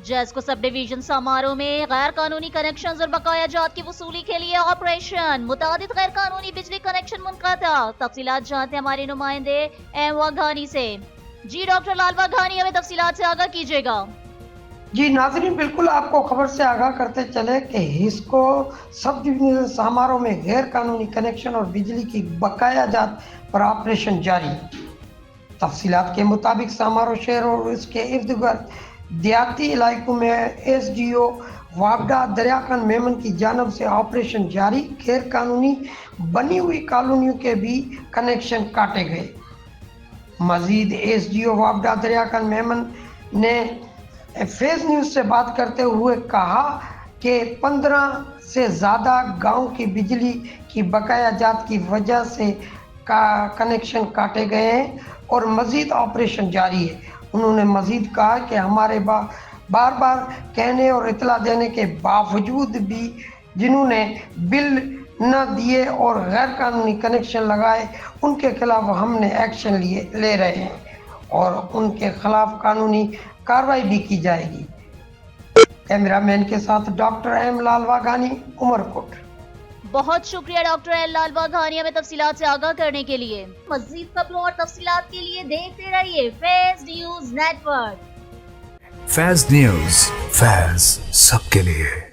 जेस्को sub division समारोह में गैर कानूनी कनेक्शन और बकाया जात की वसूली के लिए ऑपरेशन, मुतादिद गैर कानूनी बिजली कनेक्शन मुनक़ता। तफसीलात जानते हैं हमारे नुमाइंदे एम वाघानी से। जी डॉक्टर लाल वाघानी, हमें तफसीलात से आगाह कीजिएगा। जी नाजरीन, बिल्कुल आपको खबर से आगाह करते चले कि हिस्को सब डिवीजन समारोह में गैर कानूनी कनेक्शन और बिजली की बकाया जात पर ऑपरेशन जारी। तफसीलात के मुताबिक समारोह शहर और इसके इर्द गिर्द देहाती इलाकों में SDO वापडा दरियाखान मेमन की जानब से ऑपरेशन जारी। गैर कानूनी बनी हुई कॉलोनियों के भी कनेक्शन काटे गए। मजीद SDO वापडा दरियाखान मेमन ने फेज न्यूज़ से बात करते हुए कहा कि 15 से ज़्यादा गांव की बिजली की बकाया जात की वजह से कनेक्शन काटे गए हैं और मज़ीद ऑपरेशन जारी है। उन्होंने मज़ीद कहा कि हमारे बार बार कहने और इतला देने के बावजूद भी जिन्होंने बिल न दिए और गैर कानूनी कनेक्शन लगाए, उनके खिलाफ हमने एक्शन ले रहे हैं और उनके खिलाफ कानूनी कार्रवाई भी की जाएगी। कैमरामैन के साथ डॉक्टर एम लाल वाघानी, उमरकोट। बहुत शुक्रिया डॉक्टर एल लाल वाघानी, हमें तफसीलात से आगाह करने के लिए। मज़ीद खबरों और तफसीलात के लिए देखते रहिए फैज़ न्यूज़ नेटवर्क। फैज़ न्यूज़, फैज़ सबके लिए।